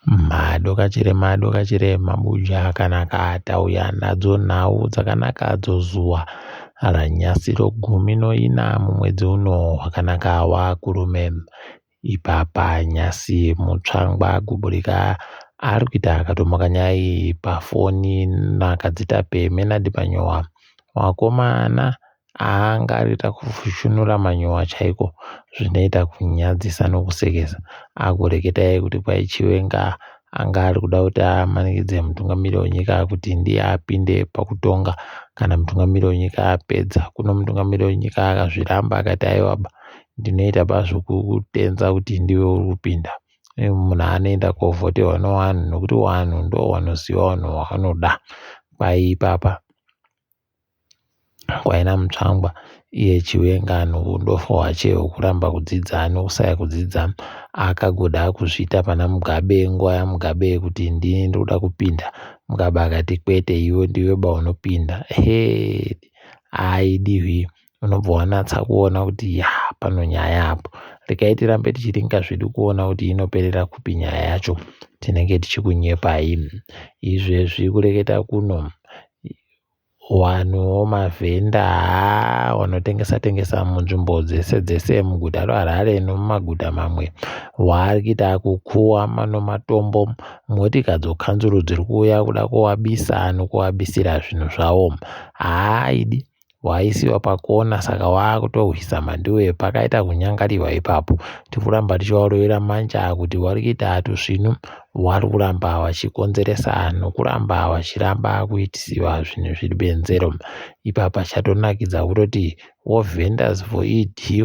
mhado kachere mabuja akanaka atauya nadzo nhau dzakanaka dzozuwa ranyasi rogumi noina mumwedzi uno hwakanaka wakurume ipapa nyasi mutsvangwa guburika ari kuita akatomoka nyai pafoni nakadzita pemenadi panyowa wakomana aangarita kufushunura manyowa chaiko zvinoita kunyadzisa nokusekesa akureketai kuti kwai Chiwenga anga ari kuda kuti amanikidze mutungamiri wenyika kuti ndiye apinde pakutonga kana mutungamiri wenyika apedza kuno mutungamiri wenyika akazviramba akati aiwaba ndinoita bazvokutenza kuti ndiwe uri kupinda munhu anoenda kovhotewa nevanhu nokuti vanhu ndo vanoziva vanhu vavanoda kwaipapa kwaina mutsvangwa iye Chiwenga noundofa hwache hwekuramba kudzidza nokusaya kudzidza akagoda kuzviita pana Mugabe nguva yaMugabe yekuti ndini ndoda kupinda Mugabe akati kwete iwe ndiwe baunopinda aidihwi unobva wanatsa kuona kuti pano nyaya apo regai tirambe tichiringa zvedu kuona kuti inoperera kupi nyaya yacho tinenge tichikunyepai izvezvi kureketa kuno vanhu vomavhenda vanotengesa munzvimbo dzese muguta reHarare nemumaguta mamwe vari kuita kukuwa matombo motika dzokanzuru dziri kuuya kuda kuvabisa nokuvabisira zvinhu zvavo haaidi waisiwa pakona saka waakutohwisa mandiwe pakaita kunyangariwa ipapo tikuramba tichivarovera manja kuti vari kuita tusvinu vari kuramba vachikonzeresa nokuramba vachiramba kuitisiwa zvinhu zviri benzero ipapa chatonakidza kutoti wovhenders for it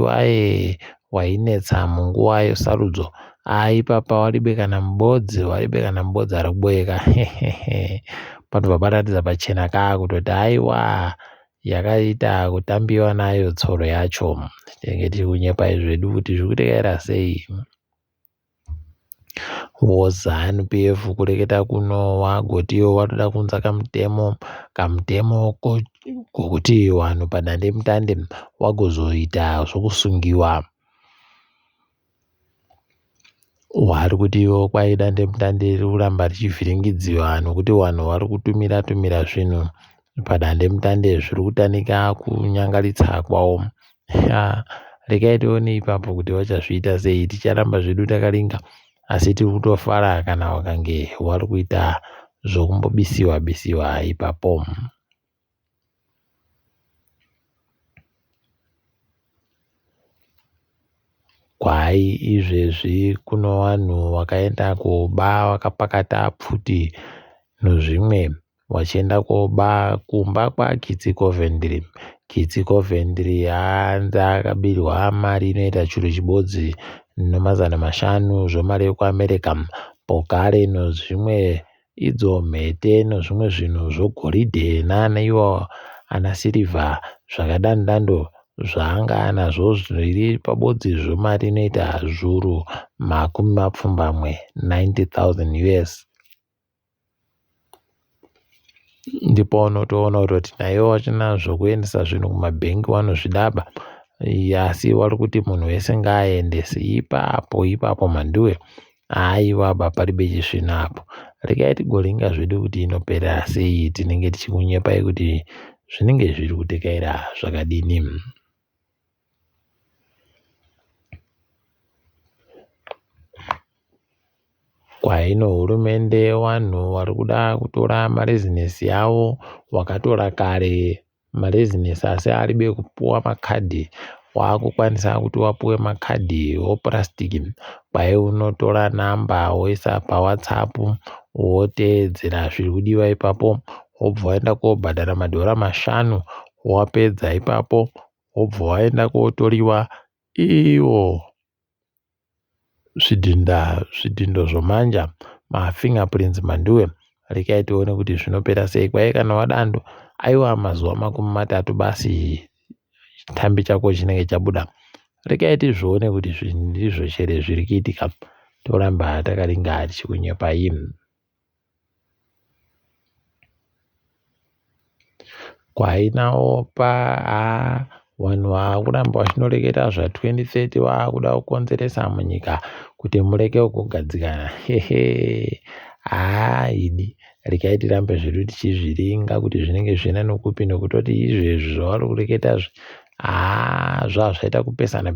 wainetsa munguva yesarudzo ipapa waribekana mubodzi ari kuboeka panobva paratidza pachena kutoti aiwa yakaita kutambiwa nayo tsoro yacho tinenge tiri kunyepai zvedu kuti zviri kuteera sei woZANU-PF kureketa kuno wagotiwo watoda kunza kamutemo kokuti vanhu padande mutande wagozoita zvokusungiwa wari kutiwo kwai dande mutande riri kuramba richivhiringidziwa nokuti vanhu vari kutumira zvinhu padande mutande zviri kutanika kunyangaritsa kwavo regai tione ipapo kuti vachazviita sei ticharamba zvedu takaringa asi tiri kutofara kana vakange vari kuita zvokumbobisiwa ipapo kwai izvezvi kuno vanhu vakaenda koba vakapakata pfuti nozvimwe vachienda koba kumba kwaKitsi Coventry hanza akabirwa mari inoita chiro chibodzi n500 zvemari yekuAmerica pokare nozvimwe idzo mhete nozvimwe zvinhu zvogoridhe nanaiwo ana sirivha zvakadandando zvaanga anazvo zviri pabodzi zvemari inoita zviuru 90,000 US ndipo unotoona kutoti naivo vachina zvokuendesa zvinhu kumabhengi vanozvidaba asi vari kuti munhu wese ngaaendese ipapo mandiwe aiwaba paribe chisvino apo regai tigoringa zvedu kuti inoperera sei tinenge tichikunyepai kuti zvinenge zviri kutekaira zvakadini kwaino hurumende vanhu vari kuda kutora marezinesi yavo wakatora kare marezinesi asi aribe kupuwa makadhi wakukwanisa kuti wapuwe makadhi opurasitiki kwai unotora namba woisa paWhatsApp woteedzera zviri kudiwa ipapo wobva waenda kobhadhara $5 wapedza ipapo wobva waenda kotoriwa iwo zvidhindo zvomanja mafingerprints mandiwe rekai tione kuti zvinopera sei kwai kana wadando aiwa mazuva 30 basi chitambi chako chinenge chabuda regai tizvione kuti ndizvo chere zviri kuitika toramba takaringa tichikunyepai kwainawo vanhu vakuramba vachinoreketa zva2030 vakuda kukonzeresa munyika kuti mureke kugadzikana. Idi regai tirambe zvedu tichizviringa kuti zvinenge zvina nokupi, nokutoti izvezvi zvavari kureketa zvaita kupesana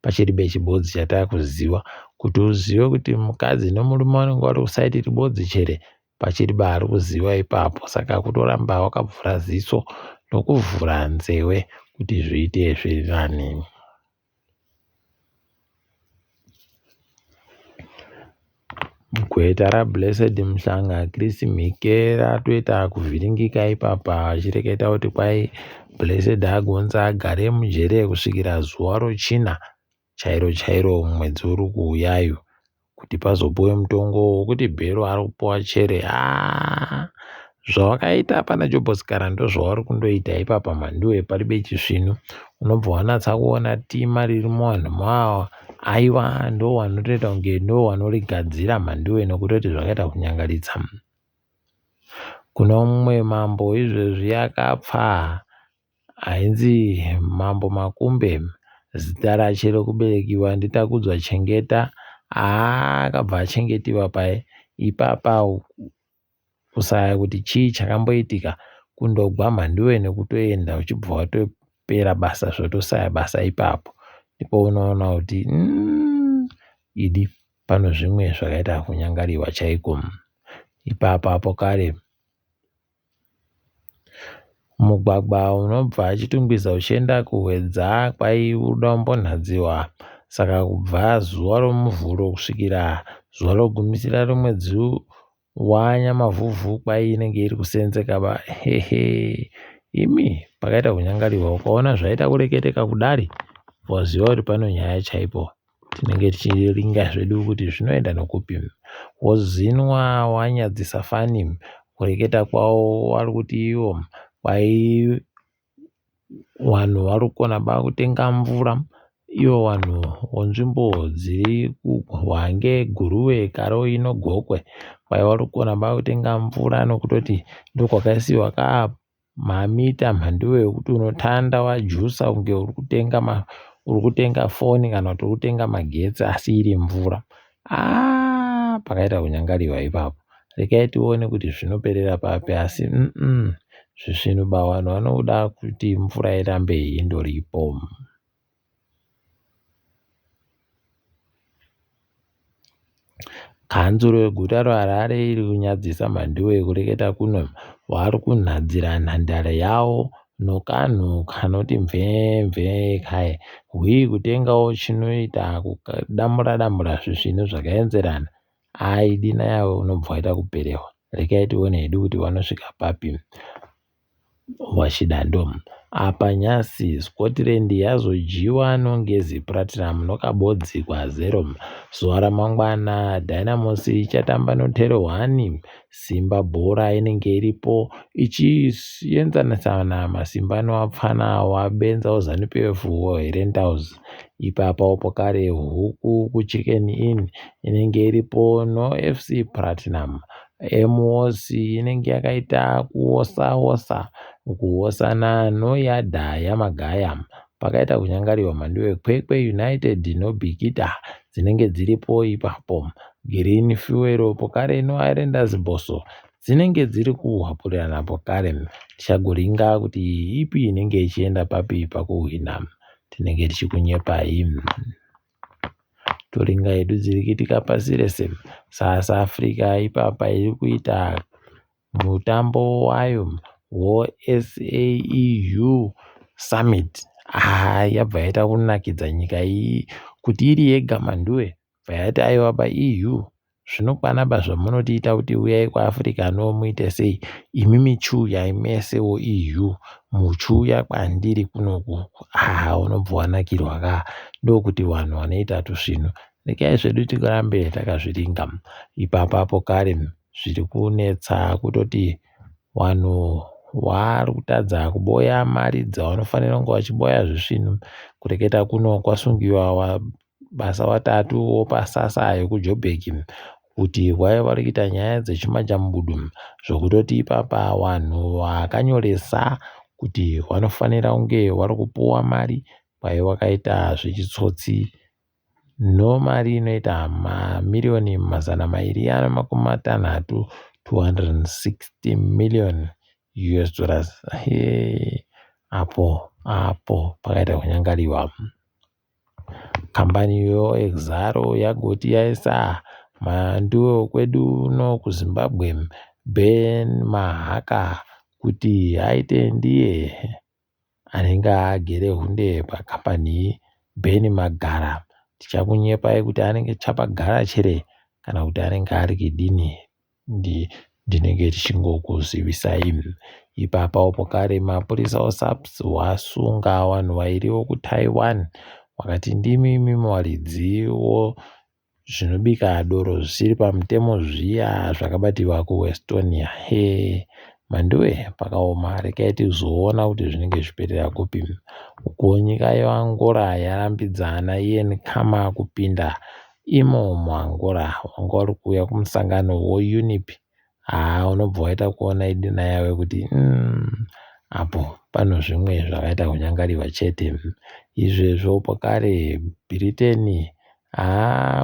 pachiribe chibodzi chatakuziva, kuti uzive kuti mukadzi nomurume vanenge vari kusaiti ribodzi chere pachiribe ari kuziva ipapo. Saka kutoramba wakavhura ziso nokuvhura nzewe kuti zviite zvirinani. Gweta raBlessed Muhlanga Chris Mhike ratoita kuvhiringika ipapa achireketa kuti kwai Blessed agonza agare mujere kusvikira zuva rochina chairo mwedzi uri kuuyayo, kuti pazopuwe mutongo wokuti bhero ari kupuwa chere. Zvawakaita pana Jobhosikara ndozvauri kundoita ipapa manduwe paribe chisvinu. Unobva wanatsa kuona tima riri muvanhu mavo, aiwa ndo wanotoita kunge ndo wanorigadzira manduwe, nokutoti zvakaita kunyangaritsa. Kuno mumwe mambo izvezvi akapfa, ainzi Mambo Makumbe, zita rache rokuberekiwa nditakudzwa Chengeta. Akabva achengetiwa ipapa kusaya kuti chii chakamboitika, kundogwa manduwe nekutoenda uchibva watopera basa zvotosaya basa ipapo. Ndipo unoona kuti idi pano zvimwe zvakaita kunyangariwa chaiko. Ipapo kare mugwagwa unobva achitungwiza uchienda kuHwedza kwaiuda kumbonhadziwa. Saka kubva zuva romuvhuro kusvikira zuva rogumisira romwedzi waNyamavhuvhu kwai inenge iri kusenzeka. Imi pakaita kunyangariwa, ukaona zvaita kureketeka kudari, waziva kuti pano nyaya chaipo. Tinenge tichiringa zvedu kuti zvinoenda nokupi. Wozinwa wanyadzisa fani kureketa kwawo wari kuti iwo kwai vanhu vari kukona kutenga mvura, ivo vanhu vonzvimbo dziri kuHwange, Guruwe, Karo ino Gokwe, kwai vari kukona kutenga mvura nokutoti ndokwakaisiwa mamita mhanduwe ekuti unotanda wajusa kunge uri kutenga foni kana kuti uri kutenga magetsi asi iri mvura. Pakaita kunyangariwa ipapo. Regai tione kuti zvinoperera papi, asi zvisvinu vanhu vanoda kuti mvura irambe indoripo. Kanzuro yeguta reHarare iri kunyadzisa manduwe kureketa kuno vari kunhadzira nhandare yavo nokanhu kanoti mvee kai kutengawo chinoita kudamura zvisvinu zvakaenzerana. Dina yavo unobva waita kuperewa. Regai tione hedu kuti vanosvika papi wachidando. Apa nyasi Scotland yazojiwa nongezi Platinum nokabodzikwa 0. Zuva ramangwana Dynamos ichatamba noTero 1. Simba bhora inenge iripo ichienzanisa masimba anowapfana wabenza uZANU-PF weRentals. Ipapa pokare Huku kuChicken Inn inenge iripo noFC Platinum. MOS inenge yakaita kuosana noYadha Yamagaya. Pakaita kunyangariwa manduwe Kwekwe United noBikita dzinenge dziripo ipapo. Green Fuel pokare noIslanders Boso dzinenge dziri kuhwapurirana pokare. Tichagoringa kuti ipi inenge ichienda papi pakuhwina. Tinenge tichikunyepai. Toringa hedu dziri kuitika pasi rese. South Africa ipapa iri kuita mutambo wayo SAEU Summit. Yabva yaita kunakidza nyika iyi kuti iri yega manduwe yati aiwa paEU. Zvinokwana zvamunotiita kuti uyai kuAfrica muite sei, imi michuya imesewo EU muchuya kwandiri kunoku. Unobva wanakirwa ndokuti vanhu vanoita tusvinu. Regai zvedu tikarambe takazviringa. Ipapo kare zviri kunetsa kutoti vanhu vari kutadza kuboya mari dzavanofanira kunge vachiboya zvisvinu. Kureketa kuno kwasungiwa basa watatu wopasasa yekuJoburg kuti vari kuita nyaya dzechimajambudu zvokutoti ipapa vanhu vakanyoresa kuti vanofanira kunge vari kupuwa mari vakaita zvechitsotsi. Mari inoita mamiliyoni 260 $260 million. Apo pakaita kunyangariwa. Kambaniyo Exxaro yagoti yaisa manduwe kwedu uno kuZimbabwe Ben Mahaka kuti aite ndiye anenge agere hunde pakambani iyi. Ben Magara tichakunyepai kuti anenge chapagara chere kana kuti anenge ari kidini, ndinenge tichingokuzivisai. Ipapo pokare mapurisa oSAPS wasunga vanhu vairiwo kuTaiwan wakati ndimi muwaridziwo zvinobika doro zvisiri pamutemo zviya zvakabatirwa kuEstonia. Manduwe pakaoma, regai tizoona kuti zvinenge zviperera kupi. Uko nyika yeAngola yarambidzana Ian Khama kupinda imo muAngola. Wanga uri kuuya kumusangano weUNIP. Unobva waita kuona idina yawe kuti apo pano zvimwe zvakaita kunyangariwa chete. Izvezvo pokare Britain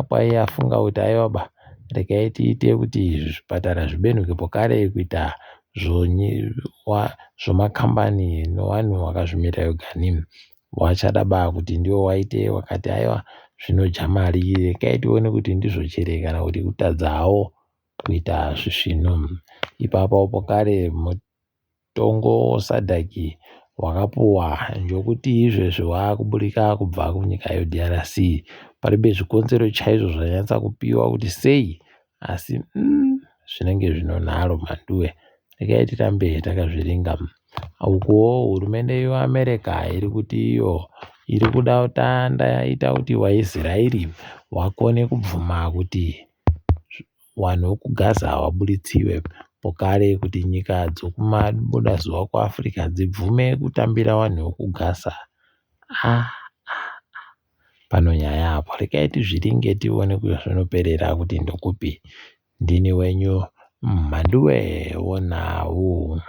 kwaiyafunga kuti aiwaba regai tiite kuti zvipatara zvibenuke pokare kuita zvomakambani nevanhu vakazvimira vega. Wachadaba kuti ndiwo waite wakati aiwa zvinoja mari, regai tione kuti ndizvo chere kana kuti kutadzawo kuita zvisvino. Ipapo pokare mutongo Sadaki wakapuwa njokuti izvezvi wakuburika kubva kunyika yeDRC. Paribe zvikonzero chaizvo zvanyatsa kupiwa kuti sei, asi zvinenge zvinonharo manduwe. Regai tirambe takazviringa. Uko hurumende yeAmerica iri kuti iyo iri kuda kutandaita kuti vaIsraeri vakone kubvuma kuti vanhu vekuGaza vaburitsiwe. Pokare kuti nyika dzekumabuda zuva kuAfrica dzibvume kutambira vanhu vekuGaza. Pano nyaya apo, regai tizviringe tione kuti zvinoperera kuti ndokupi. Ndini wenyu Mhanduwe Onau.